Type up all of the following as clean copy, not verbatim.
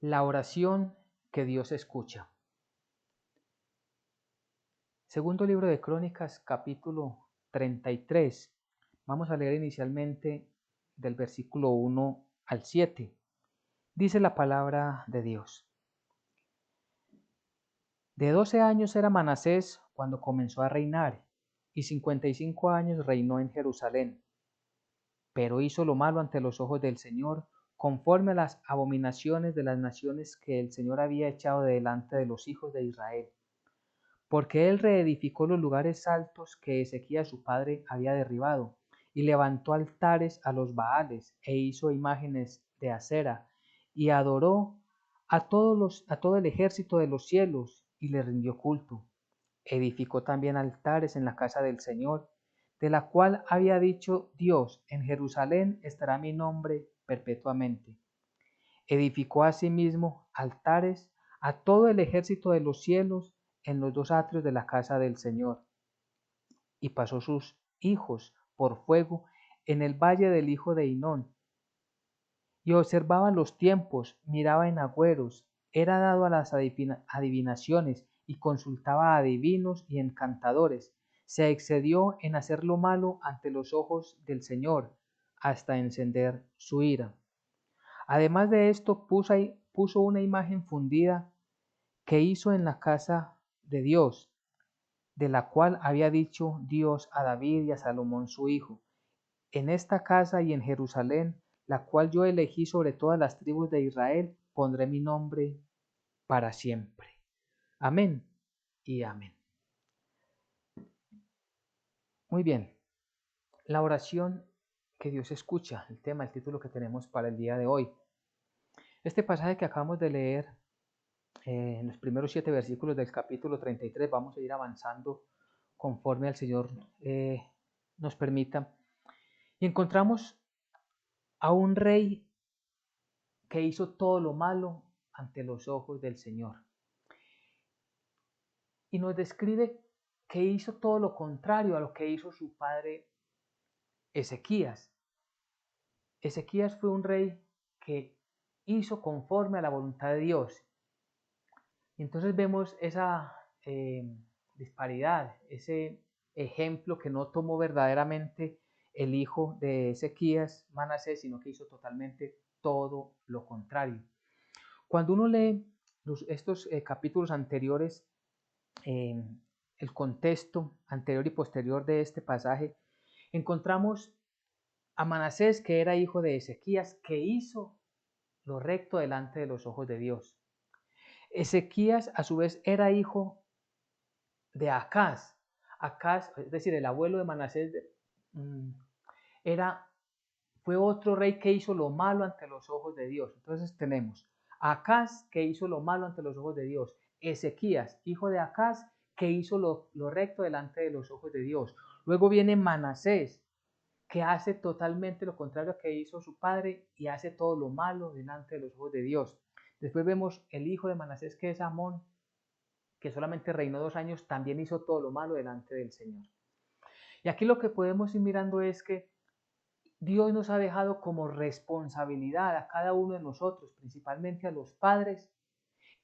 La oración que Dios escucha. Segundo libro de Crónicas, capítulo 33. Vamos a leer inicialmente del versículo 1 al 7. Dice la palabra de Dios. De 12 años era Manasés cuando comenzó a reinar, y 55 años reinó en Jerusalén. Pero hizo lo malo ante los ojos del Señor, conforme a las abominaciones de las naciones que el Señor había echado de delante de los hijos de Israel. Porque él reedificó los lugares altos que Ezequías su padre había derribado, y levantó altares a los Baales, e hizo imágenes de acera, y adoró a todo el ejército de los cielos, y le rindió culto. Edificó también altares en la casa del Señor, de la cual había dicho Dios: en Jerusalén estará mi nombre perpetuamente. Edificó asimismo altares a todo el ejército de los cielos en los dos atrios de la casa del Señor. Y pasó sus hijos por fuego en el valle del hijo de Hinón. Y observaba los tiempos, miraba en agüeros, era dado a las adivinaciones, y consultaba a adivinos y encantadores. Se excedió en hacer lo malo ante los ojos del Señor, hasta encender su ira. Además de esto, puso una imagen fundida que hizo en la casa de Dios, de la cual había dicho Dios a David y a Salomón su hijo: en esta casa y en Jerusalén, la cual yo elegí sobre todas las tribus de Israel, pondré mi nombre para siempre. Amén y amén. Muy bien, la oración que Dios escucha, el tema, el título que tenemos para el día de hoy. Este pasaje que acabamos de leer, en los primeros 7 versículos del capítulo 33, vamos a ir avanzando conforme al Señor nos permita. Y encontramos a un rey que hizo todo lo malo ante los ojos del Señor. Y nos describe que hizo todo lo contrario a lo que hizo su padre Ezequías. Ezequías fue un rey que hizo conforme a la voluntad de Dios. Y entonces vemos esa disparidad, ese ejemplo que no tomó verdaderamente el hijo de Ezequías, Manasés, sino que hizo totalmente todo lo contrario. Cuando uno lee estos capítulos anteriores, el contexto anterior y posterior de este pasaje, encontramos a Manasés, que era hijo de Ezequías, que hizo lo recto delante de los ojos de Dios. Ezequías, a su vez, era hijo de Acaz. Acaz, es decir, el abuelo de Manasés, fue otro rey que hizo lo malo ante los ojos de Dios. Entonces tenemos a Acaz, que hizo lo malo ante los ojos de Dios. Ezequías, hijo de Acaz, que hizo lo recto delante de los ojos de Dios. Luego viene Manasés, que hace totalmente lo contrario a que hizo su padre y hace todo lo malo delante de los ojos de Dios. Después vemos el hijo de Manasés, que es Amón, que solamente reinó 2 años, también hizo todo lo malo delante del Señor. Y aquí lo que podemos ir mirando es que Dios nos ha dejado como responsabilidad a cada uno de nosotros, principalmente a los padres,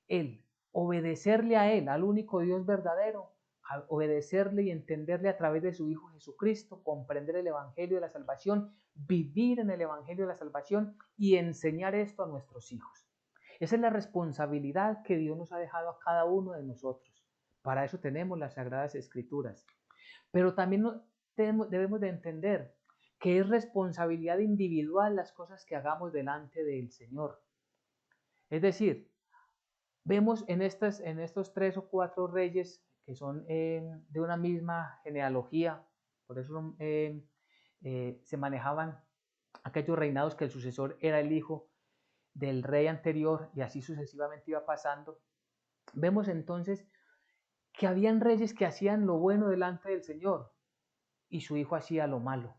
el obedecerle a Él, al único Dios verdadero, al obedecerle y entenderle a través de su Hijo Jesucristo, comprender el Evangelio de la salvación, vivir en el Evangelio de la salvación y enseñar esto a nuestros hijos. Esa es la responsabilidad que Dios nos ha dejado a cada uno de nosotros. Para eso tenemos las Sagradas Escrituras. Pero también debemos de entender que es responsabilidad individual las cosas que hagamos delante del Señor. Es decir, vemos en estos 3 o 4 reyes que son de una misma genealogía, por eso se manejaban aquellos reinados que el sucesor era el hijo del rey anterior y así sucesivamente iba pasando. Vemos entonces que habían reyes que hacían lo bueno delante del Señor y su hijo hacía lo malo.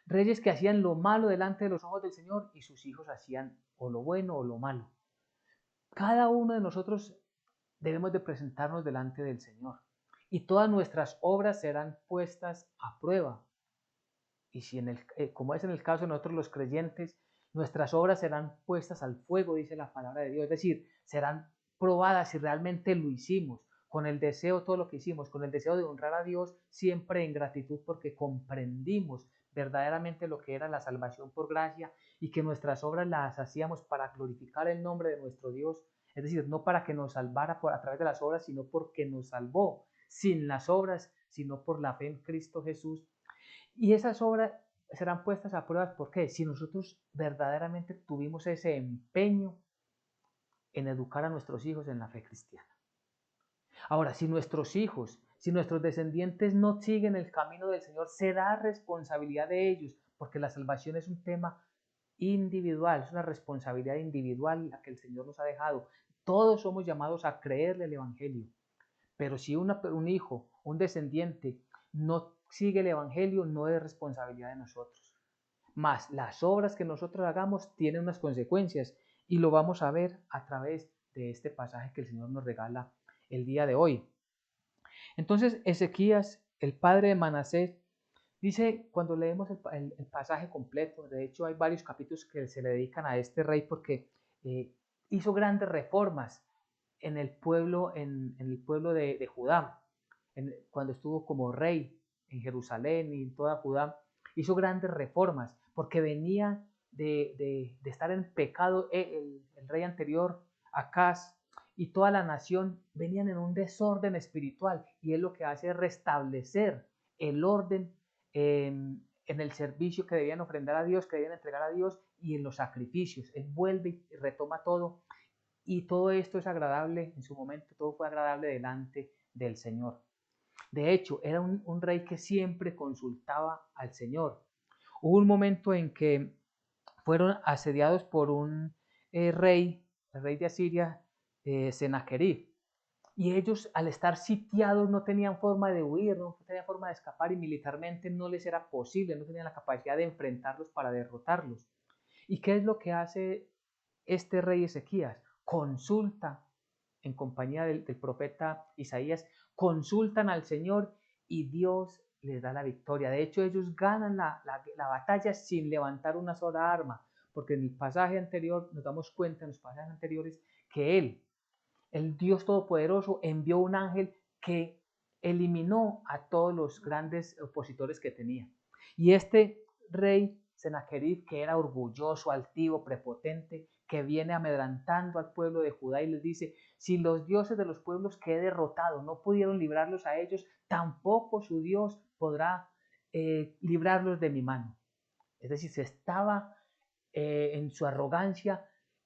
Reyes que hacían lo malo delante de los ojos del Señor y sus hijos hacían o lo bueno o lo malo. Cada uno de nosotros debemos de presentarnos delante del Señor y todas nuestras obras serán puestas a prueba. Y si como es en el caso de nosotros los creyentes, Nuestras obras serán puestas al fuego, dice la palabra de Dios, es decir, serán probadas si realmente lo hicimos, con el deseo, todo lo que hicimos, con el deseo de honrar a Dios, siempre en gratitud porque comprendimos verdaderamente lo que era la salvación por gracia y que nuestras obras las hacíamos para glorificar el nombre de nuestro Dios, es decir, no para que nos salvara a través de las obras, sino porque nos salvó, sin las obras, sino por la fe en Cristo Jesús. Y esas obras serán puestas a prueba, ¿por qué? Si nosotros verdaderamente tuvimos ese empeño en educar a nuestros hijos en la fe cristiana. Ahora, si nuestros hijos, si nuestros descendientes no siguen el camino del Señor, será responsabilidad de ellos, porque la salvación es un tema individual, es una responsabilidad individual la que el Señor nos ha dejado. Todos somos llamados a creerle el Evangelio, pero si un hijo, un descendiente, no sigue el Evangelio, no es responsabilidad de nosotros. Más las obras que nosotros hagamos tienen unas consecuencias y lo vamos a ver a través de este pasaje que el Señor nos regala el día de hoy. Entonces Ezequías, el padre de Manasés, dice, cuando leemos el pasaje completo, de hecho hay varios capítulos que se le dedican a este rey porque hizo grandes reformas en el pueblo, en el pueblo de Judá, cuando estuvo como rey en Jerusalén y en toda Judá, hizo grandes reformas porque venía de estar en pecado el rey anterior, Acaz, y toda la nación venían en un desorden espiritual y él lo que hace es restablecer el orden en el servicio que debían ofrendar a Dios, que debían entregar a Dios y en los sacrificios. Él vuelve y retoma todo y todo esto es agradable en su momento, todo fue agradable delante del Señor. De hecho, era un rey que siempre consultaba al Señor. Hubo un momento en que fueron asediados por un rey, el rey de Asiria, Sennacherib. Y ellos, al estar sitiados, no tenían forma de huir, no tenían forma de escapar y militarmente no les era posible, no tenían la capacidad de enfrentarlos para derrotarlos. ¿Y qué es lo que hace este rey Ezequías? Consulta en compañía del profeta Isaías, consultan al Señor y Dios les da la victoria. De hecho, ellos ganan la batalla sin levantar una sola arma, porque en el pasaje anterior nos damos cuenta, en los pasajes anteriores, que Él, el Dios Todopoderoso, envió un ángel que eliminó a todos los grandes opositores que tenía. Y este rey Sennacherib, que era orgulloso, altivo, prepotente, que viene amedrantando al pueblo de Judá y les dice, si los dioses de los pueblos que he derrotado no pudieron librarlos a ellos, tampoco su Dios podrá librarlos de mi mano. Es decir, se estaba en su arrogancia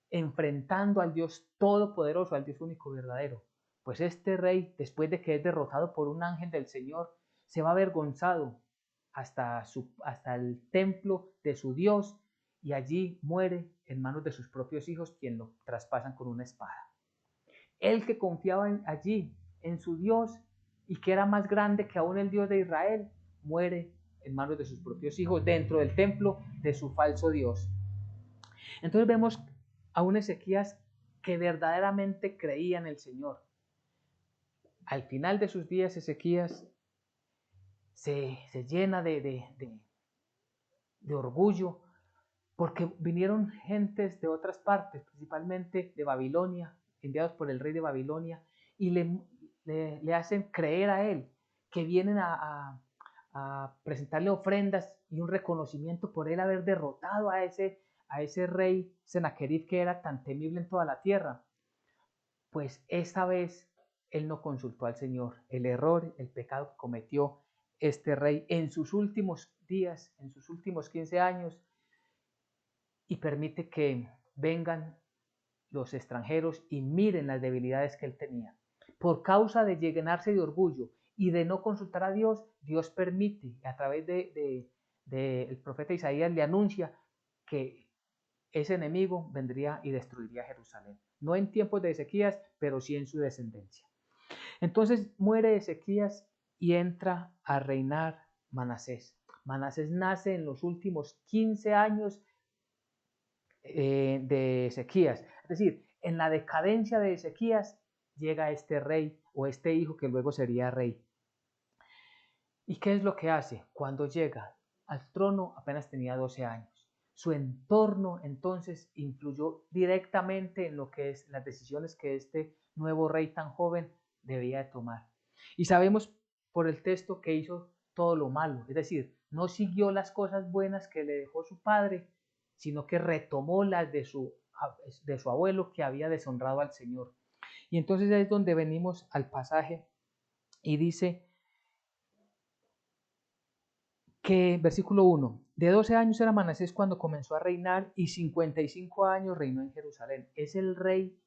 enfrentando al Dios todopoderoso, al Dios único verdadero. Pues este rey, después de que es derrotado por un ángel del Señor, se va avergonzado hasta el templo de su Dios y allí muere en manos de sus propios hijos, quien lo traspasan con una espada. Él que confiaba allí en su Dios y que era más grande que aún el Dios de Israel, muere en manos de sus propios hijos dentro del templo de su falso Dios. Entonces vemos a un Ezequías que verdaderamente creía en el Señor. Al final de sus días, Ezequías se llena de orgullo porque vinieron gentes de otras partes, principalmente de Babilonia, enviados por el rey de Babilonia, y le hacen creer a él que vienen a presentarle ofrendas y un reconocimiento por él haber derrotado a ese rey Sennacherib que era tan temible en toda la tierra. Pues esta vez él no consultó al Señor. El error, el pecado que cometió este rey en sus últimos días, en sus últimos 15 años, y permite que vengan los extranjeros y miren las debilidades que él tenía. Por causa de llenarse de orgullo y de no consultar a Dios, Dios permite, a través del profeta Isaías le anuncia que ese enemigo vendría y destruiría Jerusalén. No en tiempos de Ezequías, pero sí en su descendencia. Entonces muere Ezequías y entra a reinar Manasés. Manasés nace en los últimos 15 años de Ezequías. Es decir, en la decadencia de Ezequías llega este rey o este hijo que luego sería rey. ¿Y qué es lo que hace? Cuando llega al trono apenas tenía 12 años. Su entorno entonces influyó directamente en lo que es las decisiones que este nuevo rey tan joven debía de tomar. Y sabemos por el texto que hizo todo lo malo, es decir, no siguió las cosas buenas que le dejó su padre, sino que retomó las de su abuelo que había deshonrado al Señor. Y entonces es donde venimos al pasaje y dice que, versículo 1, de 12 años era Manasés cuando comenzó a reinar y 55 años reinó en Jerusalén. Es el rey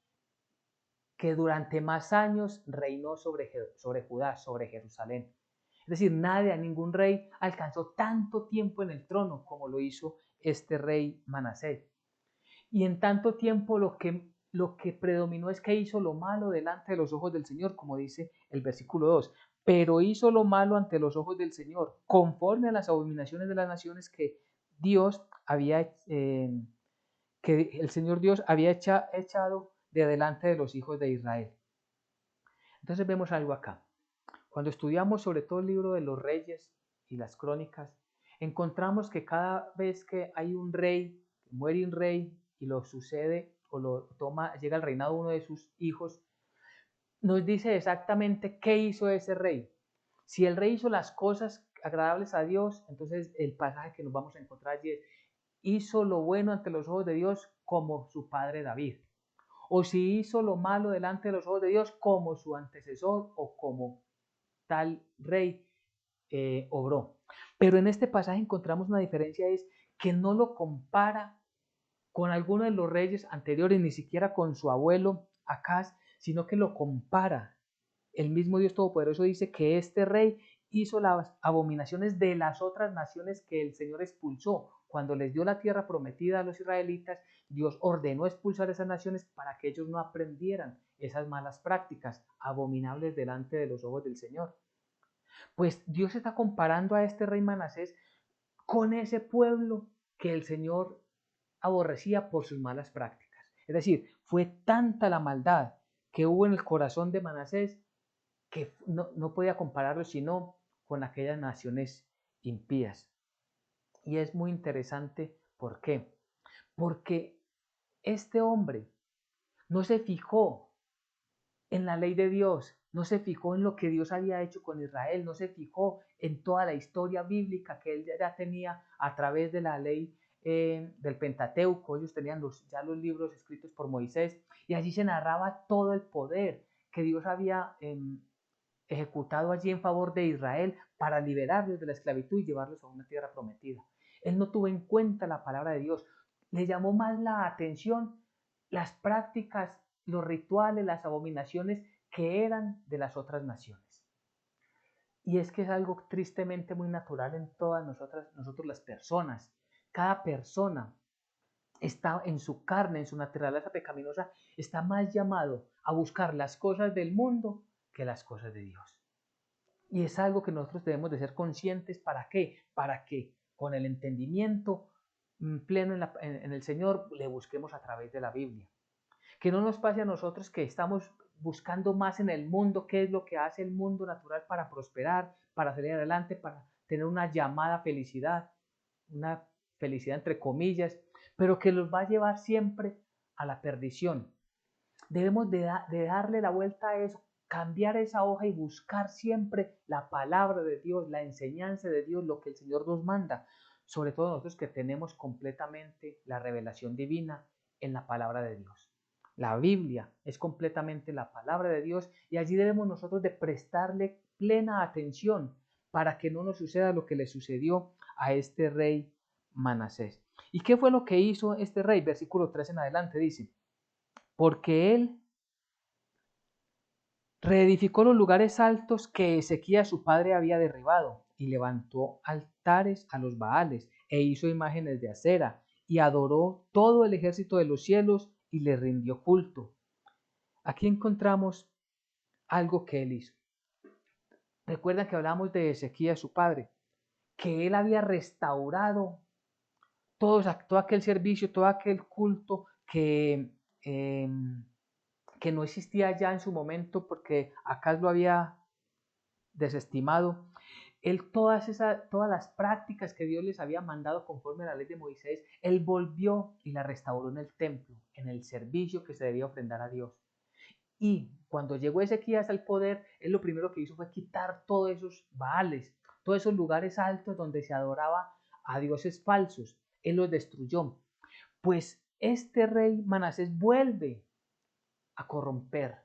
que durante más años reinó sobre Judá, sobre Jerusalén. Es decir, ningún rey alcanzó tanto tiempo en el trono como lo hizo este rey Manasés. Y en tanto tiempo lo que predominó es que hizo lo malo delante de los ojos del Señor, como dice el versículo 2. Pero hizo lo malo ante los ojos del Señor, conforme a las abominaciones de las naciones que que el Señor Dios había echado de delante de los hijos de Israel. Entonces vemos algo acá. Cuando estudiamos sobre todo el libro de los reyes y las crónicas, encontramos que cada vez que hay un rey, muere un rey y lo sucede o lo toma, llega al reinado uno de sus hijos, nos dice exactamente qué hizo ese rey. Si el rey hizo las cosas agradables a Dios, entonces el pasaje que nos vamos a encontrar allí es, hizo lo bueno ante los ojos de Dios como su padre David. O si hizo lo malo delante de los ojos de Dios como su antecesor o como tal rey obró. Pero en este pasaje encontramos una diferencia, es que no lo compara con alguno de los reyes anteriores, ni siquiera con su abuelo Acaz, sino que lo compara. El mismo Dios Todopoderoso dice que este rey hizo las abominaciones de las otras naciones que el Señor expulsó. Cuando les dio la tierra prometida a los israelitas, Dios ordenó expulsar esas naciones para que ellos no aprendieran esas malas prácticas abominables delante de los ojos del Señor. Pues Dios está comparando a este rey Manasés con ese pueblo que el Señor aborrecía por sus malas prácticas. Es decir, fue tanta la maldad que hubo en el corazón de Manasés que no podía compararlo sino con aquellas naciones impías. Y es muy interesante, ¿por qué? Porque este hombre no se fijó en la ley de Dios, no se fijó en lo que Dios había hecho con Israel, no se fijó en toda la historia bíblica que él ya tenía a través de la ley del Pentateuco. Ellos tenían ya los libros escritos por Moisés y allí se narraba todo el poder que Dios había ejecutado allí en favor de Israel para liberarlos de la esclavitud y llevarlos a una tierra prometida. Él no tuvo en cuenta la palabra de Dios, le llamó más la atención las prácticas, los rituales, las abominaciones que eran de las otras naciones. Y es que es algo tristemente muy natural en todas nosotros las personas. Cada persona está en su carne, en su naturaleza pecaminosa, está más llamado a buscar las cosas del mundo que las cosas de Dios. Y es algo que nosotros debemos de ser conscientes. ¿Para qué? Para que con el entendimiento pleno en el Señor le busquemos a través de la Biblia. Que no nos pase a nosotros que estamos buscando más en el mundo, qué es lo que hace el mundo natural para prosperar, para salir adelante, para tener una llamada felicidad, una felicidad entre comillas, pero que los va a llevar siempre a la perdición. Debemos de darle la vuelta a eso, cambiar esa hoja y buscar siempre la palabra de Dios, la enseñanza de Dios, lo que el Señor nos manda, sobre todo nosotros que tenemos completamente la revelación divina en la palabra de Dios. La Biblia es completamente la palabra de Dios y allí debemos nosotros de prestarle plena atención para que no nos suceda lo que le sucedió a este rey Manasés. ¿Y qué fue lo que hizo este rey? Versículo 3 en adelante dice, porque él reedificó los lugares altos que Ezequías su padre había derribado y levantó altares a los Baales e hizo imágenes de acera y adoró todo el ejército de los cielos y le rindió culto. Aquí encontramos algo que él hizo. Recuerdan que hablamos de Ezequías su padre, que él había restaurado todo aquel servicio, todo aquel culto eh, que no existía ya en su momento porque Acaz lo había desestimado. él todas las prácticas que Dios les había mandado conforme a la ley de Moisés, él volvió y la restauró en el templo, en el servicio que se debía ofrendar a Dios. Y cuando llegó Ezequías al poder, él lo primero que hizo fue quitar todos esos baales, todos esos lugares altos donde se adoraba a dioses falsos. Él los destruyó. Pues este rey Manasés vuelve a corromper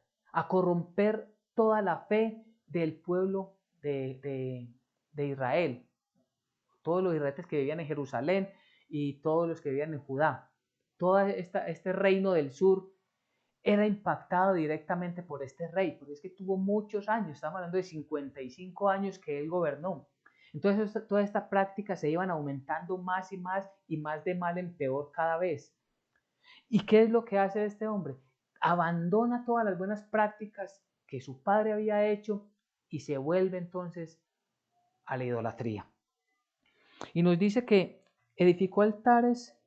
toda la fe del pueblo de Israel, todos los israelitas que vivían en Jerusalén y todos los que vivían en Judá. Todo este reino del sur era impactado directamente por este rey, porque es que tuvo muchos años, estamos hablando de 55 años que él gobernó. Entonces todas estas prácticas se iban aumentando más y más de mal en peor cada vez. ¿Y qué es lo que hace este hombre? Abandona todas las buenas prácticas que su padre había hecho y se vuelve entonces a la idolatría. Y nos dice que edificó altares,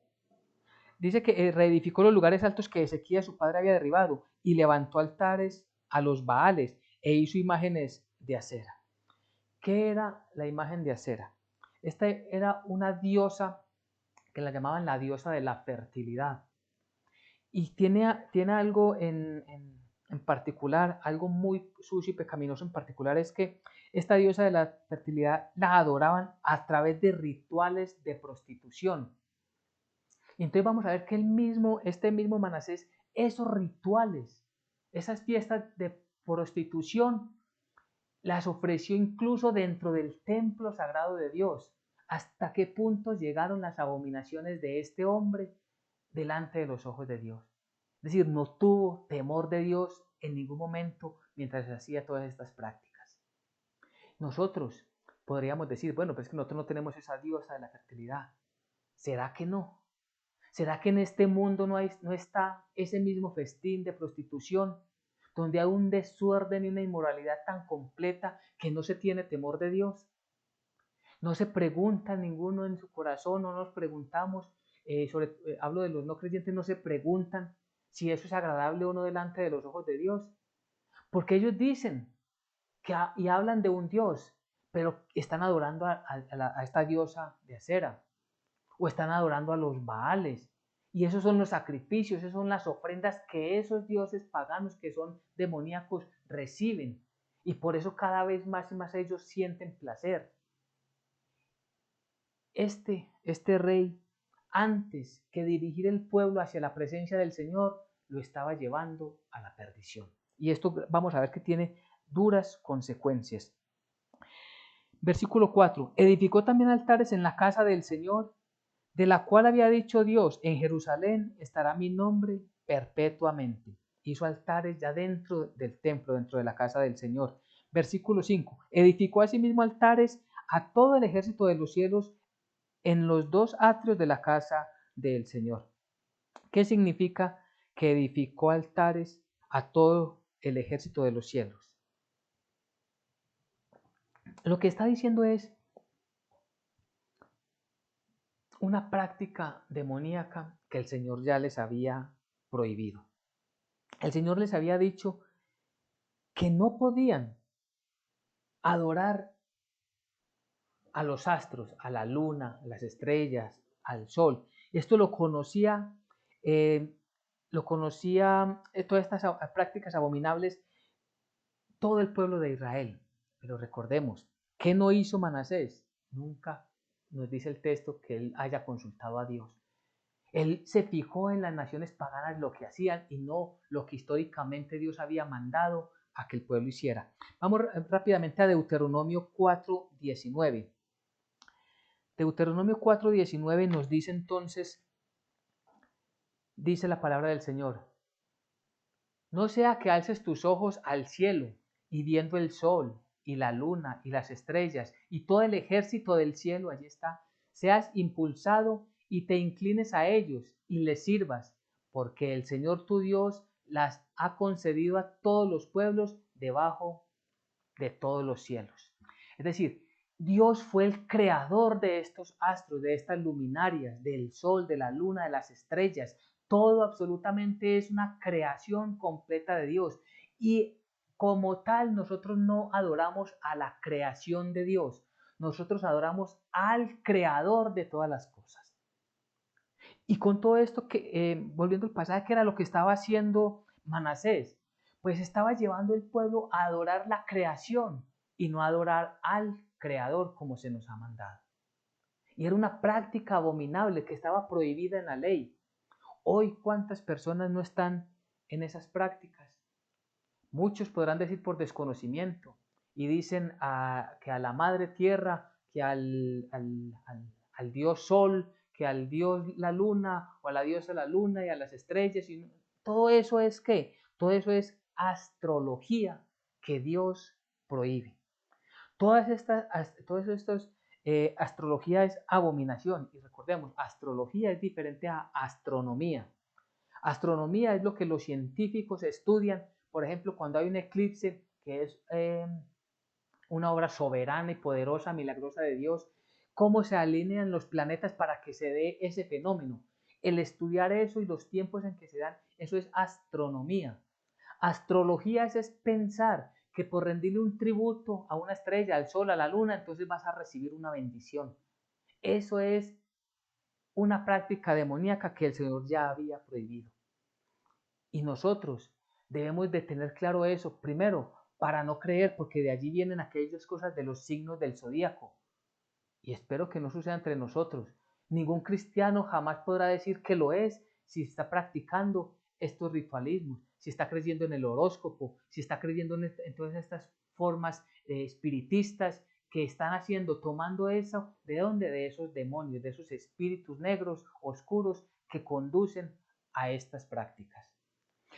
dice que reedificó los lugares altos que Ezequías su padre había derribado y levantó altares a los Baales e hizo imágenes de acera. ¿Qué era la imagen de acera? Esta era una diosa que la llamaban la diosa de la fertilidad. Y tiene algo en particular, algo muy sucio y pecaminoso en particular, es que esta diosa de la fertilidad la adoraban a través de rituales de prostitución. Y entonces vamos a ver que este mismo Manasés, esos rituales, esas fiestas de prostitución, las ofreció incluso dentro del templo sagrado de Dios. ¿Hasta qué punto llegaron las abominaciones de este hombre delante de los ojos de Dios? Es decir, no tuvo temor de Dios en ningún momento mientras hacía todas estas prácticas. Nosotros podríamos decir, bueno, pero es que nosotros no tenemos esa diosa de la fertilidad. ¿Será que no? ¿Será que en este mundo no está ese mismo festín de prostitución, donde hay un desorden y una inmoralidad tan completa que no se tiene temor de Dios? No se pregunta ninguno en su corazón, no nos preguntamos, hablo de los no creyentes, no se preguntan si eso es agradable o no delante de los ojos de Dios. Porque ellos dicen y hablan de un Dios, pero están adorando a esta diosa de acera, o están adorando a los Baales. Y esos son los sacrificios, esas son las ofrendas que esos dioses paganos que son demoníacos reciben. Y por eso cada vez más y más ellos sienten placer. Este rey, antes que dirigir el pueblo hacia la presencia del Señor, lo estaba llevando a la perdición. Y esto vamos a ver que tiene duras consecuencias. Versículo 4. Edificó también altares en la casa del Señor, de la cual había dicho Dios, en Jerusalén estará mi nombre perpetuamente. Hizo altares ya dentro del templo, dentro de la casa del Señor. Versículo 5. Edificó asimismo altares a todo el ejército de los cielos en los dos atrios de la casa del Señor. ¿Qué significa que edificó altares a todo el ejército de los cielos? Lo que está diciendo es una práctica demoníaca que el Señor ya les había prohibido. El Señor les había dicho que no podían adorar a los astros, a la luna, a las estrellas, al sol. Esto lo conocía todas estas prácticas abominables todo el pueblo de Israel. Pero recordemos, ¿qué no hizo Manasés? Nunca nos dice el texto que él haya consultado a Dios. Él se fijó en las naciones paganas lo que hacían y no lo que históricamente Dios había mandado a que el pueblo hiciera. Vamos rápidamente a Deuteronomio 4:19. Deuteronomio 4:19 nos dice entonces, dice la palabra del Señor: no sea que alces tus ojos al cielo y viendo el sol y la luna y las estrellas y todo el ejército del cielo, allí está, seas impulsado y te inclines a ellos y les sirvas, porque el Señor tu Dios las ha concedido a todos los pueblos debajo de todos los cielos. Es decir, Dios fue el creador de estos astros, de estas luminarias, del sol, de la luna, de las estrellas. Todo absolutamente es una creación completa de Dios. Y como tal, nosotros no adoramos a la creación de Dios. nosotros adoramos al creador de todas las cosas. Y con todo esto, volviendo al pasaje, que era lo que estaba haciendo Manasés, pues estaba llevando el pueblo a adorar la creación y no a adorar al creador como se nos ha mandado. Y era una práctica abominable que estaba prohibida en la ley. Hoy, ¿cuántas personas no están en esas prácticas? Muchos podrán decir por desconocimiento y dicen que a la madre tierra, que al dios sol, que al dios la luna, o a la diosa la luna y a las estrellas. Y todo eso es ¿qué? Todo eso es astrología que Dios prohíbe. Todas estas astrología es abominación. Y recordemos, astrología es diferente a astronomía. Astronomía es lo que los científicos estudian, por ejemplo, cuando hay un eclipse, que es una obra soberana y poderosa, milagrosa de Dios, cómo se alinean los planetas para que se dé ese fenómeno. El estudiar eso y los tiempos en que se dan, eso es astronomía. Astrología es pensar que por rendirle un tributo a una estrella, al sol, a la luna, entonces vas a recibir una bendición. Eso es una práctica demoníaca que el Señor ya había prohibido. Y nosotros debemos de tener claro eso, primero, para no creer, porque de allí vienen aquellas cosas de los signos del zodíaco. Y espero que no suceda entre nosotros. Ningún cristiano jamás podrá decir que lo es si está practicando estos ritualismos, si está creyendo en el horóscopo, si está creyendo en todas estas formas espiritistas que están haciendo, tomando eso, ¿de dónde? De esos demonios, de esos espíritus negros, oscuros, que conducen a estas prácticas.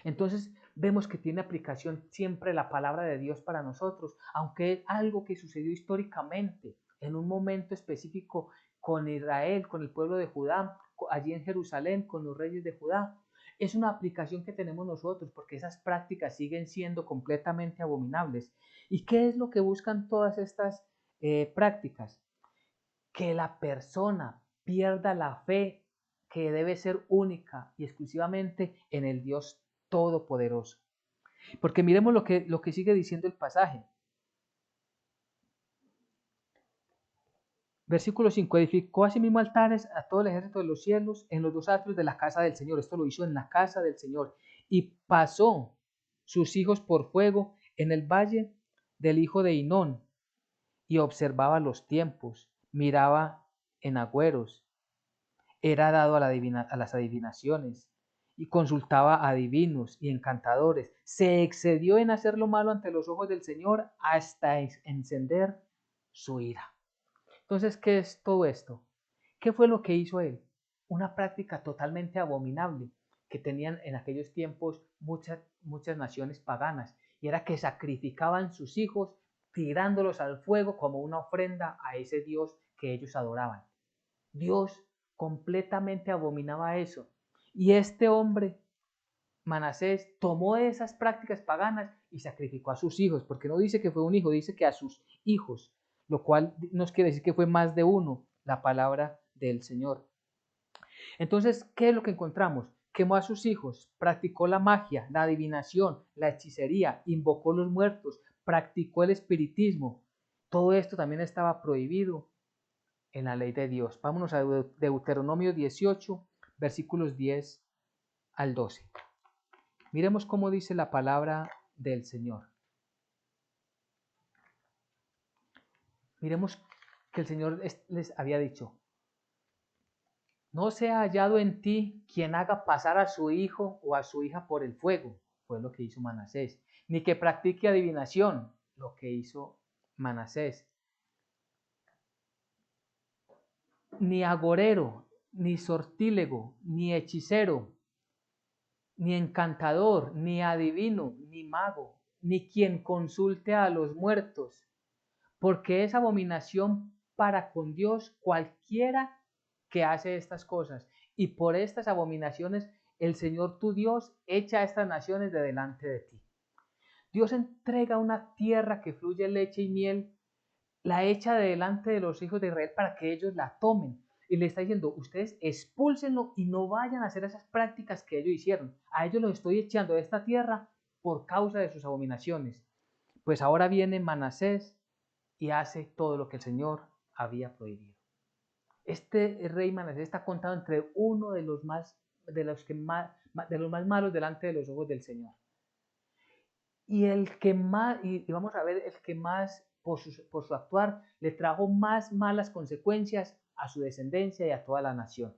Entonces vemos que tiene aplicación siempre la palabra de Dios para nosotros, aunque es algo que sucedió históricamente, en un momento específico con Israel, con el pueblo de Judá, allí en Jerusalén, con los reyes de Judá. Es una aplicación que tenemos nosotros porque esas prácticas siguen siendo completamente abominables. ¿Y qué es lo que buscan todas estas prácticas? Que la persona pierda la fe que debe ser única y exclusivamente en el Dios Todopoderoso. Porque miremos lo que sigue diciendo el pasaje. Versículo 5. Edificó asimismo altares a todo el ejército de los cielos en los dos atrios de la casa del Señor. Esto lo hizo en la casa del Señor. Y pasó sus hijos por fuego en el valle del hijo de Hinón. Y observaba los tiempos, miraba en agüeros, era dado a las adivinaciones y consultaba a adivinos y encantadores. Se excedió en hacer lo malo ante los ojos del Señor hasta encender su ira. Entonces, ¿qué es todo esto? ¿Qué fue lo que hizo él? Una práctica totalmente abominable que tenían en aquellos tiempos muchas naciones paganas, y era que sacrificaban sus hijos tirándolos al fuego como una ofrenda a ese Dios que ellos adoraban. Dios completamente abominaba eso. Y este hombre, Manasés, tomó esas prácticas paganas y sacrificó a sus hijos, porque no dice que fue un hijo, dice que a sus hijos, lo cual nos quiere decir que fue más de uno, la palabra del Señor. Entonces, ¿qué es lo que encontramos? Quemó a sus hijos, practicó la magia, la adivinación, la hechicería, invocó los muertos, practicó el espiritismo. Todo esto también estaba prohibido en la ley de Dios. Vámonos a Deuteronomio 18, versículos 10 al 12. Miremos cómo dice la palabra del Señor. Miremos que el Señor les había dicho: no sea hallado en ti quien haga pasar a su hijo o a su hija por el fuego, fue lo que hizo Manasés, ni que practique adivinación, lo que hizo Manasés, ni agorero, ni sortílego, ni hechicero, ni encantador, ni adivino, ni mago, ni quien consulte a los muertos, porque es abominación para con Dios cualquiera que hace estas cosas. Y por estas abominaciones el Señor tu Dios echa a estas naciones de delante de ti. Dios entrega una tierra que fluye leche y miel, la echa de delante de los hijos de Israel para que ellos la tomen. Y le está diciendo: ustedes expúlsenlo y no vayan a hacer esas prácticas que ellos hicieron. A ellos los estoy echando de esta tierra por causa de sus abominaciones. Pues ahora viene Manasés y hace todo lo que el Señor había prohibido. Este rey Manasés está contado entre uno de los más malos delante de los ojos del Señor. Y el que más, y vamos a ver, el que más por su actuar le trajo más malas consecuencias a su descendencia y a toda la nación.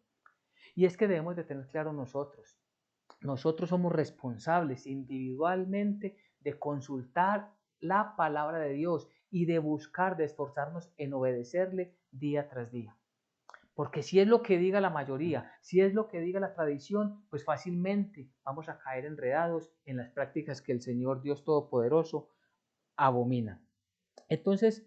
Y es que debemos de tener claro nosotros somos responsables individualmente de consultar la palabra de Dios y de buscar, de esforzarnos en obedecerle día tras día. Porque si es lo que diga la mayoría, si es lo que diga la tradición, pues fácilmente vamos a caer enredados en las prácticas que el Señor Dios Todopoderoso abomina. Entonces,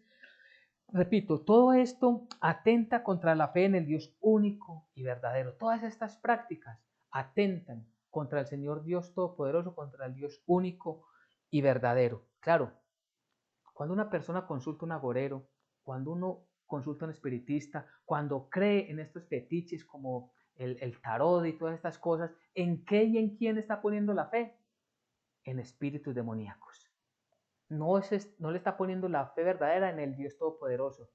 repito, todo esto atenta contra la fe en el Dios único y verdadero. Todas estas prácticas atentan contra el Señor Dios Todopoderoso, contra el Dios único y verdadero. Claro, cuando una persona consulta un agorero, cuando uno consulta a un espiritista, cuando cree en estos fetiches como el tarot y todas estas cosas, ¿en qué y en quién está poniendo la fe? En espíritus demoníacos. No le está poniendo la fe verdadera en el Dios Todopoderoso.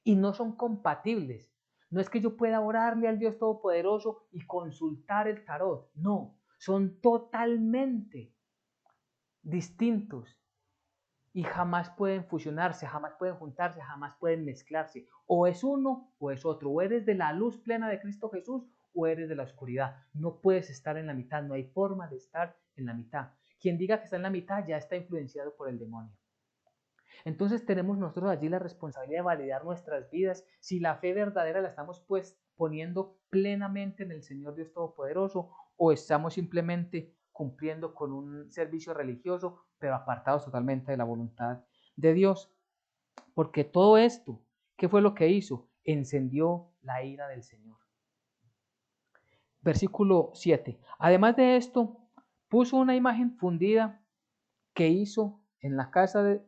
Y no son compatibles. No es que yo pueda orarle al Dios Todopoderoso y consultar el tarot. No, son totalmente distintos y jamás pueden fusionarse, jamás pueden juntarse, jamás pueden mezclarse. O es uno o es otro. O eres de la luz plena de Cristo Jesús o eres de la oscuridad. No puedes estar en la mitad, no hay forma de estar en la mitad. Quien diga que está en la mitad ya está influenciado por el demonio. Entonces tenemos nosotros allí la responsabilidad de validar nuestras vidas, si la fe verdadera la estamos pues poniendo plenamente en el Señor Dios Todopoderoso o estamos simplemente cumpliendo con un servicio religioso, pero apartados totalmente de la voluntad de Dios. Porque todo esto, ¿qué fue lo que hizo? Encendió la ira del Señor. Versículo 7. Además de esto, puso una imagen fundida que hizo en la casa de,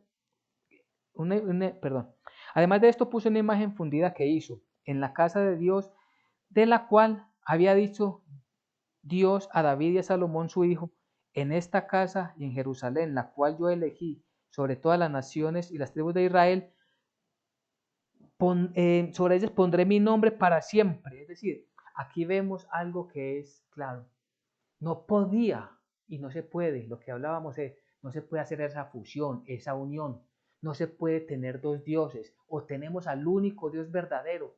Además de esto puso una imagen fundida que hizo en la casa de Dios, de la cual había dicho Dios a David y a Salomón su hijo, en esta casa y en Jerusalén, la cual yo elegí sobre todas las naciones y las tribus de Israel, sobre ellas pondré mi nombre para siempre. Es decir, aquí vemos algo que es claro. No podía y no se puede, lo que hablábamos es, no se puede hacer esa fusión, esa unión. No se puede tener dos dioses, o tenemos al único Dios verdadero,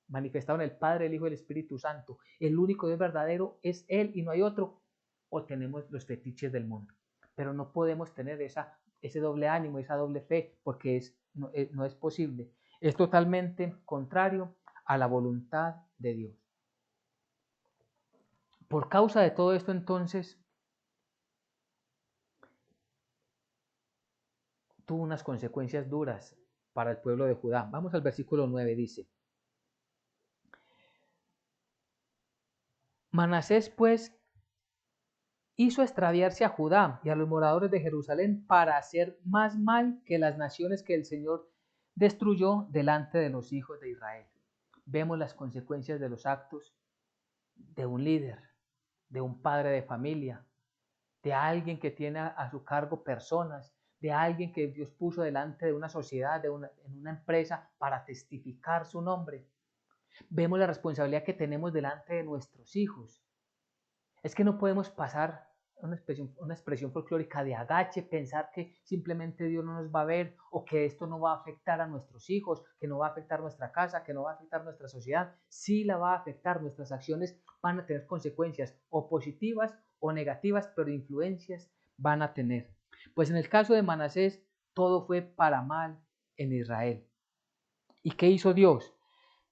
manifestado en el Padre, el Hijo y el Espíritu Santo. El único Dios verdadero es Él y no hay otro, o tenemos los fetiches del mundo. Pero no podemos tener ese doble ánimo, esa doble fe, porque no es posible. Es totalmente contrario a la voluntad de Dios. Por causa de todo esto, entonces, tuvo unas consecuencias duras para el pueblo de Judá. Vamos al versículo 9, dice: Manasés pues hizo extraviarse a Judá y a los moradores de Jerusalén para hacer más mal que las naciones que el Señor destruyó delante de los hijos de Israel. Vemos las consecuencias de los actos de un líder, de un padre de familia, de alguien que tiene a su cargo personas, de alguien que Dios puso delante de una sociedad, en una empresa para testificar su nombre. Vemos la responsabilidad que tenemos delante de nuestros hijos. Es que no podemos pasar una expresión folclórica de agache, pensar que simplemente Dios no nos va a ver o que esto no va a afectar a nuestros hijos, que no va a afectar nuestra casa, que no va a afectar nuestra sociedad. Sí la va a afectar, nuestras acciones van a tener consecuencias o positivas o negativas, pero influencias van a tener. Pues en el caso de Manasés, todo fue para mal en Israel. ¿Y qué hizo Dios?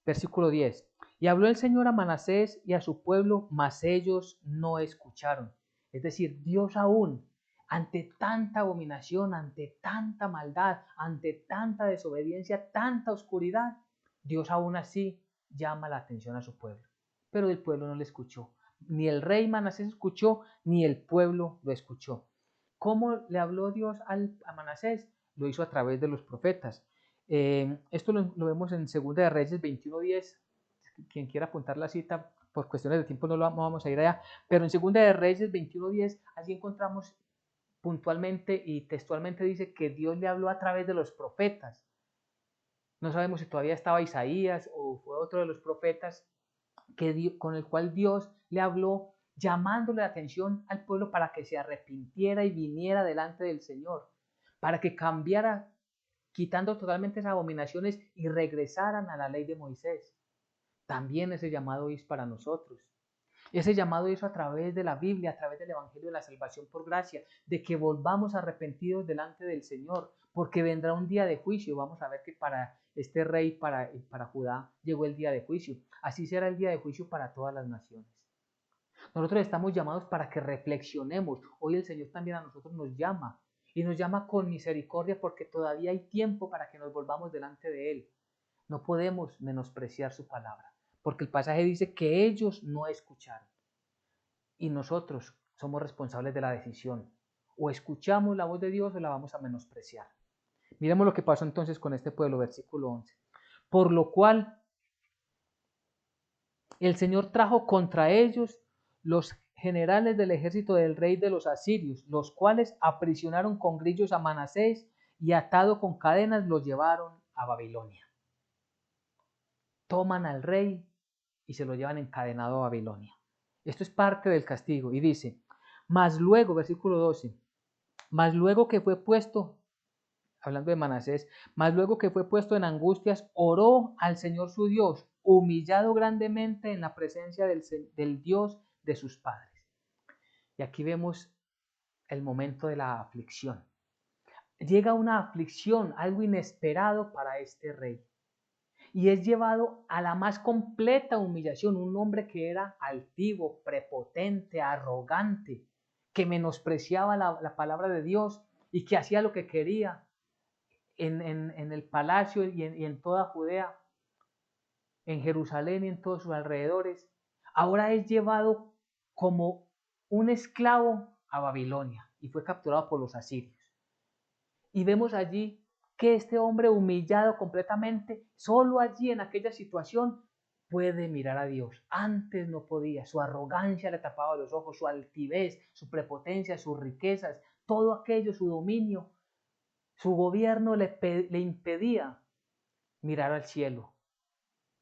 Versículo 10. Y habló el Señor a Manasés y a su pueblo, mas ellos no escucharon. Es decir, Dios aún, ante tanta abominación, ante tanta maldad, ante tanta desobediencia, tanta oscuridad, Dios aún así llama la atención a su pueblo. Pero el pueblo no le escuchó. Ni el rey Manasés escuchó, ni el pueblo lo escuchó. ¿Cómo le habló Dios a Manasés? Lo hizo a través de los profetas. Esto lo vemos en 2 de Reyes 21:10. Quien quiera apuntar la cita, por cuestiones de tiempo no vamos a ir allá, pero en 2 de Reyes 21:10, allí encontramos puntualmente y textualmente dice que Dios le habló a través de los profetas No sabemos si todavía estaba Isaías o fue otro de los profetas con el cual Dios le habló, llamándole la atención al pueblo para que se arrepintiera y viniera delante del Señor, para que cambiara, quitando totalmente esas abominaciones y regresaran a la ley de Moisés. También ese llamado es para nosotros. Ese llamado hizo a través de la Biblia, a través del Evangelio de la salvación por gracia, de que volvamos arrepentidos delante del Señor, porque vendrá un día de juicio. Vamos a ver que para este rey, para Judá, llegó el día de juicio. Así será el día de juicio para todas las naciones. Nosotros estamos llamados para que reflexionemos. Hoy el Señor también a nosotros nos llama, y nos llama con misericordia porque todavía hay tiempo para que nos volvamos delante de Él. No podemos menospreciar su palabra, porque el pasaje dice que ellos no escucharon. Y nosotros somos responsables de la decisión. O escuchamos la voz de Dios o la vamos a menospreciar. Miremos lo que pasó entonces con este pueblo, versículo 11. Por lo cual el Señor trajo contra ellos los generales del ejército del rey de los asirios, los cuales aprisionaron con grillos a Manasés y atado con cadenas lo llevaron a Babilonia. Toman al rey y se lo llevan encadenado a Babilonia. Esto es parte del castigo. Y dice, mas luego, versículo 12, mas luego que fue puesto, hablando de Manasés, mas luego que fue puesto en angustias, oró al Señor su Dios, humillado grandemente en la presencia del Dios de sus padres. Y aquí vemos el momento de la aflicción. Llega una aflicción, algo inesperado para este rey. Y es llevado a la más completa humillación, un hombre que era altivo, prepotente, arrogante, que menospreciaba la palabra de Dios y que hacía lo que quería en el palacio y en toda Judea, en Jerusalén y en todos sus alrededores. Ahora es llevado como un esclavo a Babilonia y fue capturado por los asirios. Y vemos allí que este hombre humillado completamente, solo allí en aquella situación, puede mirar a Dios. Antes no podía, su arrogancia le tapaba los ojos, su altivez, su prepotencia, sus riquezas, todo aquello, su dominio, su gobierno le impedía mirar al cielo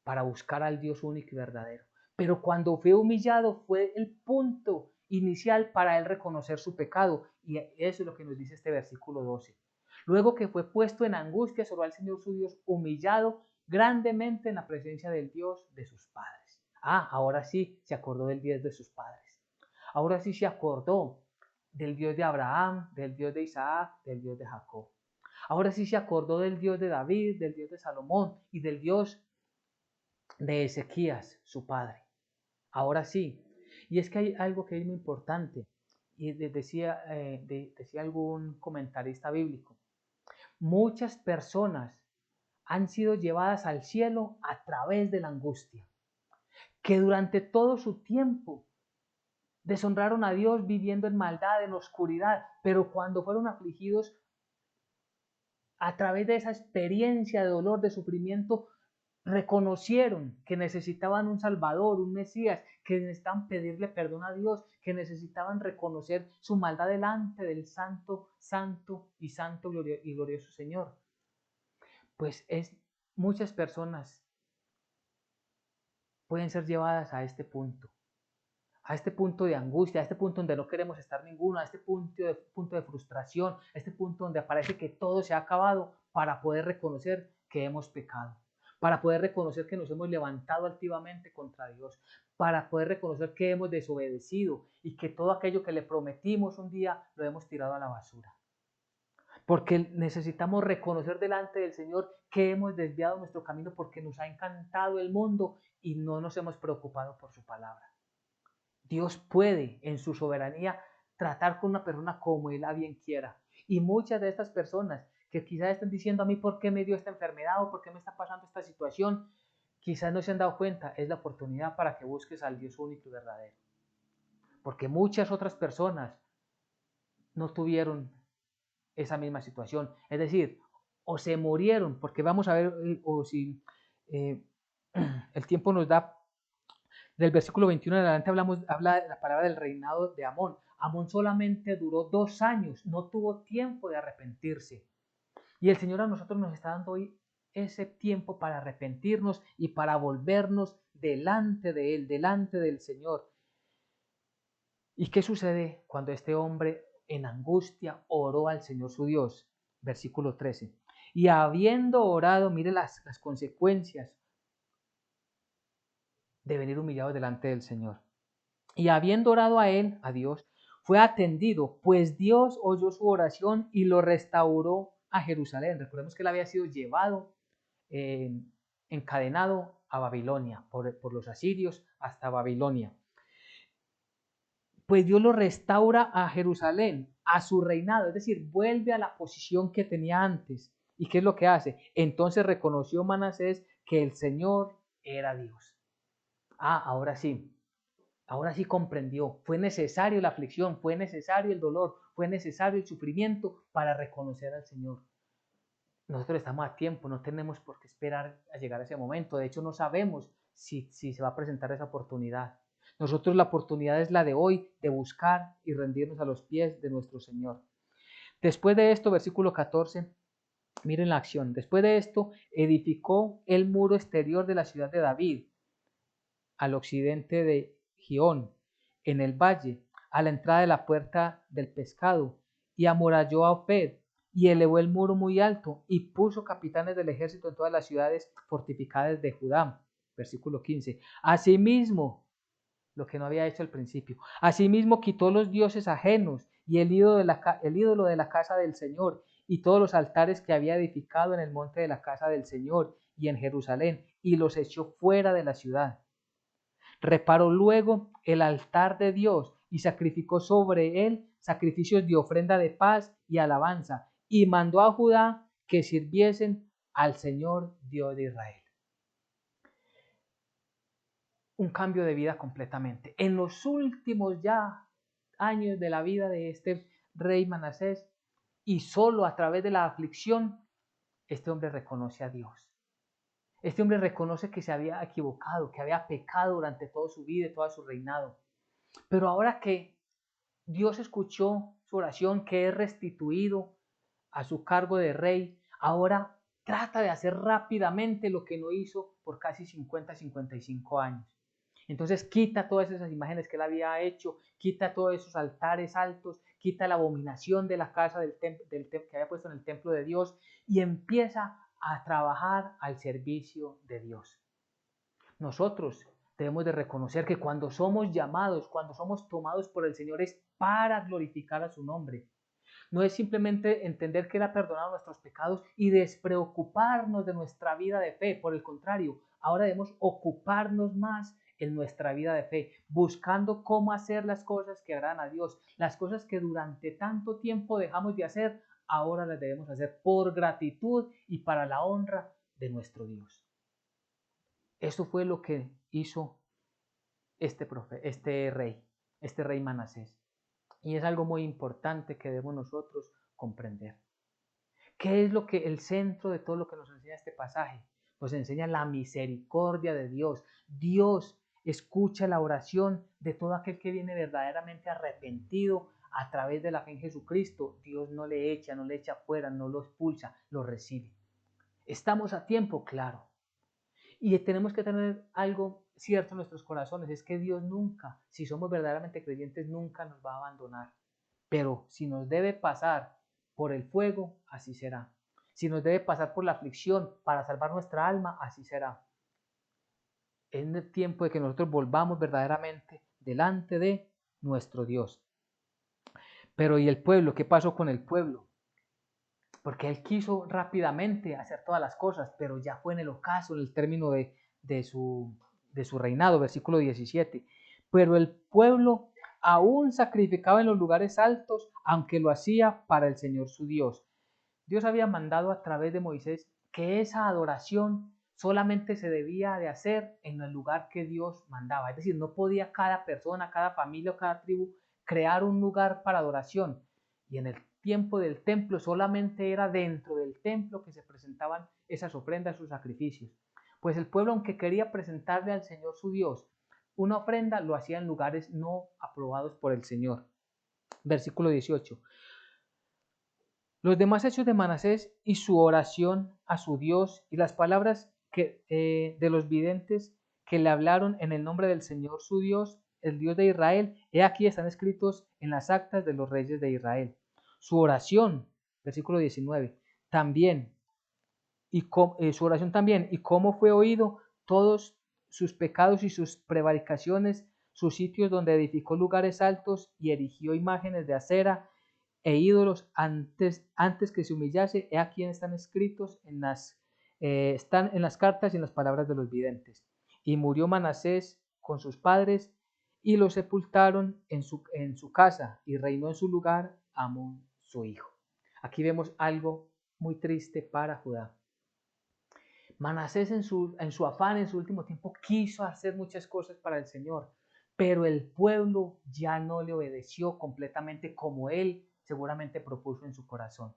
para buscar al Dios único y verdadero. Pero cuando fue humillado fue el punto inicial para él reconocer su pecado. Y eso es lo que nos dice este versículo 12. Luego que fue puesto en angustia, oró al Señor su Dios, humillado grandemente en la presencia del Dios de sus padres. Ahora sí se acordó del Dios de sus padres. Ahora sí se acordó del Dios de Abraham, del Dios de Isaac, del Dios de Jacob. Ahora sí se acordó del Dios de David, del Dios de Salomón y del Dios de Ezequías, su padre. Ahora sí. Y es que hay algo que es muy importante. Y decía algún comentarista bíblico. Muchas personas han sido llevadas al cielo a través de la angustia, que durante todo su tiempo deshonraron a Dios viviendo en maldad, en oscuridad, pero cuando fueron afligidos a través de esa experiencia de dolor, de sufrimiento, reconocieron que necesitaban un Salvador, un Mesías, que necesitaban pedirle perdón a Dios, que necesitaban reconocer su maldad delante del santo, santo y santo y glorioso Señor. Pues muchas personas pueden ser llevadas a este punto de angustia, a este punto donde no queremos estar ninguno, a este punto de frustración, a este punto donde parece que todo se ha acabado para poder reconocer que hemos pecado, para poder reconocer que nos hemos levantado altivamente contra Dios, para poder reconocer que hemos desobedecido y que todo aquello que le prometimos un día lo hemos tirado a la basura. Porque necesitamos reconocer delante del Señor que hemos desviado nuestro camino porque nos ha encantado el mundo y no nos hemos preocupado por su palabra. Dios puede en su soberanía tratar con una persona como Él a bien quiera. Y muchas de estas personas que quizás están diciendo a mí por qué me dio esta enfermedad o por qué me está pasando esta situación, quizás no se han dado cuenta, es la oportunidad para que busques al Dios único y verdadero. Porque muchas otras personas no tuvieron esa misma situación. Es decir, o se murieron, porque vamos a ver, o si el tiempo nos da, del versículo 21 en adelante habla la palabra del reinado de Amón. Amón solamente duró 2 años, no tuvo tiempo de arrepentirse. Y el Señor a nosotros nos está dando hoy ese tiempo para arrepentirnos y para volvernos delante de Él, delante del Señor. ¿Y qué sucede cuando este hombre en angustia oró al Señor su Dios? Versículo 13. Y habiendo orado, mire las consecuencias de venir humillados delante del Señor. Y habiendo orado a él, a Dios, fue atendido, pues Dios oyó su oración y lo restauró a Jerusalén. Recordemos que él había sido llevado, encadenado a Babilonia, por los asirios hasta Babilonia. Pues Dios lo restaura a Jerusalén, a su reinado, es decir, vuelve a la posición que tenía antes. ¿Y qué es lo que hace? Entonces reconoció Manasés que el Señor era Dios. Ahora sí comprendió. Fue necesario la aflicción, fue necesario el dolor, fue necesario el sufrimiento para reconocer al Señor. Nosotros estamos a tiempo, no tenemos por qué esperar a llegar a ese momento. De hecho, no sabemos si se va a presentar esa oportunidad. Nosotros la oportunidad es la de hoy, de buscar y rendirnos a los pies de nuestro Señor. Después de esto, versículo 14, miren la acción. Después de esto, edificó el muro exterior de la ciudad de David, al occidente de Gihón, en el valle, a la entrada de la puerta del pescado, y amuralló a Ofed, y elevó el muro muy alto, y puso capitanes del ejército en todas las ciudades fortificadas de Judá. Versículo 15. Asimismo, lo que no había hecho al principio, asimismo quitó los dioses ajenos y el ídolo de la casa del Señor, y todos los altares que había edificado en el monte de la casa del Señor y en Jerusalén, y los echó fuera de la ciudad. Reparó luego el altar de Dios y sacrificó sobre él sacrificios de ofrenda de paz y alabanza, y mandó a Judá que sirviesen al Señor Dios de Israel. Un cambio de vida completamente. En los últimos ya años de la vida de este rey Manasés, y solo a través de la aflicción, este hombre reconoce a Dios. Este hombre reconoce que se había equivocado, que había pecado durante toda su vida y todo su reinado. Pero ahora que Dios escuchó su oración, que es restituido a su cargo de rey, ahora trata de hacer rápidamente lo que no hizo por casi 55 años. Entonces quita todas esas imágenes que él había hecho, quita todos esos altares altos, quita la abominación de la casa que había puesto en el templo de Dios y empieza a trabajar al servicio de Dios. Nosotros debemos de reconocer que cuando somos llamados, cuando somos tomados por el Señor es para glorificar a su nombre. No es simplemente entender que Él ha perdonado nuestros pecados y despreocuparnos de nuestra vida de fe. Por el contrario, ahora debemos ocuparnos más en nuestra vida de fe, buscando cómo hacer las cosas que agradan a Dios. Las cosas que durante tanto tiempo dejamos de hacer, ahora las debemos hacer por gratitud y para la honra de nuestro Dios. Esto fue lo que hizo este rey Manasés. Y es algo muy importante que debemos nosotros comprender. ¿Qué es lo que el centro de todo lo que nos enseña este pasaje? Nos enseña la misericordia de Dios. Dios escucha la oración de todo aquel que viene verdaderamente arrepentido a través de la fe en Jesucristo. Dios no le echa fuera, no lo expulsa, lo recibe. ¿Estamos a tiempo? Claro. Y tenemos que tener algo cierto en nuestros corazones, es que Dios nunca, si somos verdaderamente creyentes, nunca nos va a abandonar. Pero si nos debe pasar por el fuego, así será. Si nos debe pasar por la aflicción para salvar nuestra alma, así será. Es el tiempo de que nosotros volvamos verdaderamente delante de nuestro Dios. Pero ¿y el pueblo? ¿Qué pasó con el pueblo? Porque él quiso rápidamente hacer todas las cosas, pero ya fue en el ocaso, en el término de su reinado, versículo 17. Pero el pueblo aún sacrificaba en los lugares altos, aunque lo hacía para el Señor su Dios. Dios había mandado a través de Moisés que esa adoración solamente se debía de hacer en el lugar que Dios mandaba. Es decir, no podía cada persona, cada familia o cada tribu crear un lugar para adoración. Y en el tiempo del templo solamente era dentro del templo que se presentaban esas ofrendas, sus sacrificios. Pues el pueblo, aunque quería presentarle al Señor su Dios una ofrenda, lo hacía en lugares no aprobados por el Señor. Versículo 18. Los demás hechos de Manasés y su oración a su Dios y las palabras de los videntes que le hablaron en el nombre del Señor su Dios, el Dios de Israel, he aquí están escritos en las actas de los reyes de Israel. Su oración, versículo 19, también, su oración también, y cómo fue oído todos sus pecados y sus prevaricaciones, sus sitios donde edificó lugares altos y erigió imágenes de acera e ídolos antes que se humillase, he aquí están escritos están en las cartas y en las palabras de los videntes. Y murió Manasés con sus padres y lo sepultaron en su casa y reinó en su lugar Amón su hijo. Aquí vemos algo muy triste para Judá. Manasés en su afán, en su último tiempo, quiso hacer muchas cosas para el Señor, pero el pueblo ya no le obedeció completamente como él seguramente propuso en su corazón.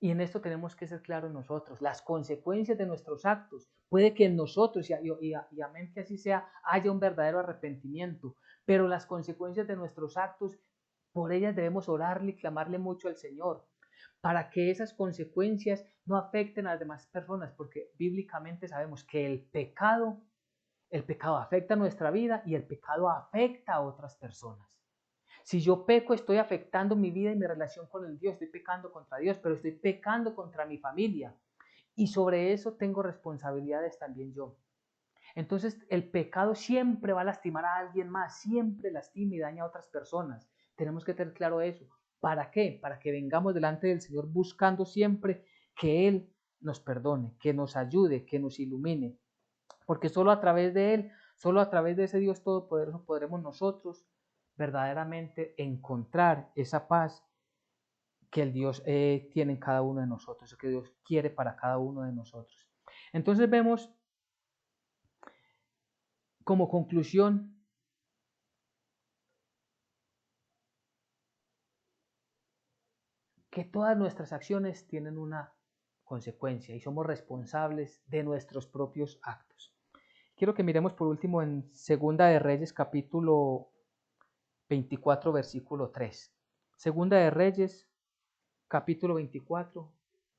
Y en esto tenemos que ser claros nosotros, las consecuencias de nuestros actos. Puede que en nosotros, y amén que así sea, haya un verdadero arrepentimiento, pero las consecuencias de nuestros actos, por ellas debemos orarle y clamarle mucho al Señor, para que esas consecuencias no afecten a las demás personas, porque bíblicamente sabemos que el pecado afecta a nuestra vida y el pecado afecta a otras personas. Si yo peco, estoy afectando mi vida y mi relación con el Dios, estoy pecando contra Dios, pero estoy pecando contra mi familia. Y sobre eso tengo responsabilidades también yo. Entonces, el pecado siempre va a lastimar a alguien más, siempre lastima y daña a otras personas. Tenemos que tener claro eso. ¿Para qué? Para que vengamos delante del Señor buscando siempre que Él nos perdone, que nos ayude, que nos ilumine. Porque solo a través de Él, solo a través de ese Dios todopoderoso podremos nosotros verdaderamente encontrar esa paz que el Dios tiene en cada uno de nosotros, que Dios quiere para cada uno de nosotros. Entonces vemos como conclusión que todas nuestras acciones tienen una consecuencia y somos responsables de nuestros propios actos. Quiero que miremos por último en Segunda de Reyes capítulo 24 versículo 3. Segunda de Reyes capítulo 24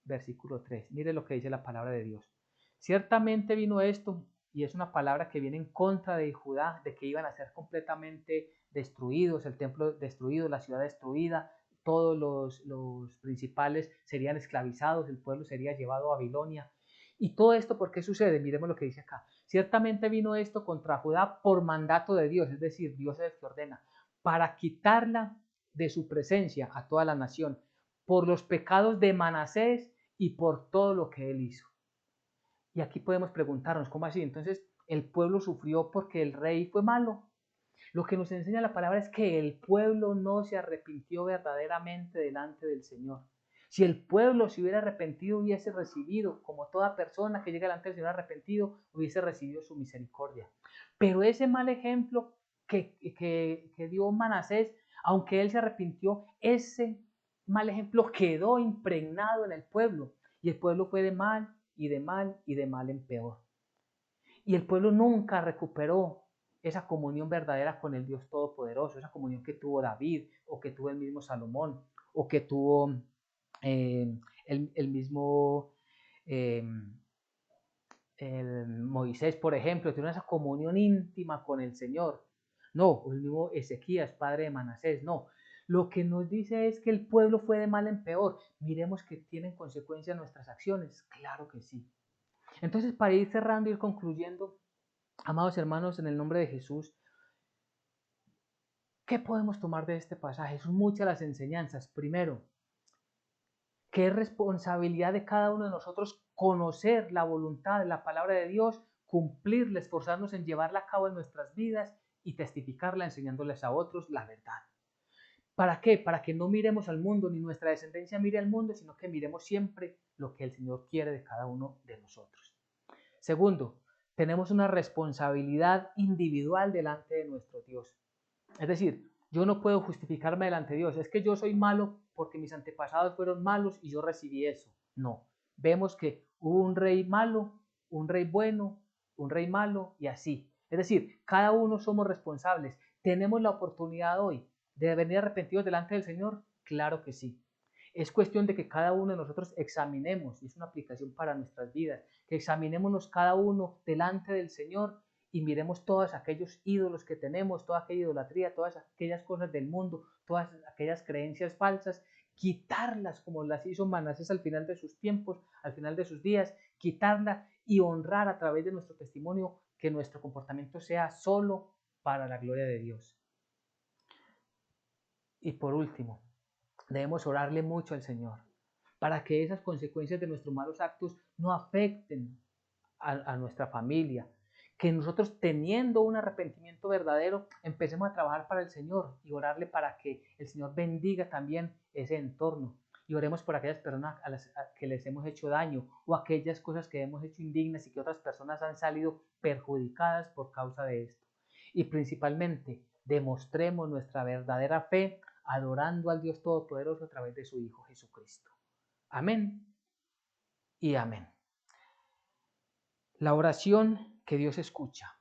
versículo 3. Mire lo que dice la palabra de Dios. Ciertamente vino esto, y es una palabra que viene en contra de Judá, de que iban a ser completamente destruidos, el templo destruido, la ciudad destruida, todos los principales serían esclavizados, el pueblo sería llevado a Babilonia. ¿Y todo esto por qué sucede? Miremos lo que dice acá. Ciertamente vino esto contra Judá por mandato de Dios, es decir, Dios es el que ordena, para quitarla de su presencia a toda la nación, por los pecados de Manasés y por todo lo que él hizo. Y aquí podemos preguntarnos, ¿cómo así? Entonces, ¿el pueblo sufrió porque el rey fue malo? Lo que nos enseña la palabra es que el pueblo no se arrepintió verdaderamente delante del Señor. Si el pueblo se hubiera arrepentido, hubiese recibido, como toda persona que llega delante del Señor arrepentido, hubiese recibido su misericordia. Pero ese mal ejemplo que dio Manasés, aunque él se arrepintió, ese mal ejemplo quedó impregnado en el pueblo. Y el pueblo fue de mal y de mal y de mal en peor. Y el pueblo nunca recuperó esa comunión verdadera con el Dios Todopoderoso, esa comunión que tuvo David o que tuvo el mismo Salomón o que tuvo el mismo eh, el Moisés, por ejemplo, tiene esa comunión íntima con el Señor. No, el mismo Ezequías, padre de Manasés, no. Lo que nos dice es que el pueblo fue de mal en peor. Miremos que tienen consecuencias nuestras acciones. Claro que sí. Entonces, para ir cerrando, ir concluyendo, amados hermanos, en el nombre de Jesús, ¿qué podemos tomar de este pasaje? Son muchas las enseñanzas. Primero, que es responsabilidad de cada uno de nosotros conocer la voluntad de la palabra de Dios, cumplirla, esforzarnos en llevarla a cabo en nuestras vidas y testificarla enseñándoles a otros la verdad. ¿Para qué? Para que no miremos al mundo, ni nuestra descendencia mire al mundo, sino que miremos siempre lo que el Señor quiere de cada uno de nosotros. Segundo, tenemos una responsabilidad individual delante de nuestro Dios. Es decir, yo no puedo justificarme delante de Dios. Es que yo soy malo porque mis antepasados fueron malos y yo recibí eso. No. Vemos que hubo un rey malo, un rey bueno, un rey malo y así. Es decir, cada uno somos responsables. ¿Tenemos la oportunidad hoy de venir arrepentidos delante del Señor? Claro que sí. Es cuestión de que cada uno de nosotros examinemos, y es una aplicación para nuestras vidas, que examinémonos cada uno delante del Señor y miremos todos aquellos ídolos que tenemos, toda aquella idolatría, todas aquellas cosas del mundo, todas aquellas creencias falsas, quitarlas como las hizo Manasés al final de sus tiempos, al final de sus días, quitarla y honrar a través de nuestro testimonio que nuestro comportamiento sea solo para la gloria de Dios. Y por último, debemos orarle mucho al Señor para que esas consecuencias de nuestros malos actos no afecten a nuestra familia, que nosotros teniendo un arrepentimiento verdadero empecemos a trabajar para el Señor y orarle para que el Señor bendiga también ese entorno. Y oremos por aquellas personas a que les hemos hecho daño o aquellas cosas que hemos hecho indignas y que otras personas han salido perjudicadas por causa de esto. Y principalmente demostremos nuestra verdadera fe adorando al Dios Todopoderoso a través de su Hijo Jesucristo. Amén y amén. La oración que Dios escucha.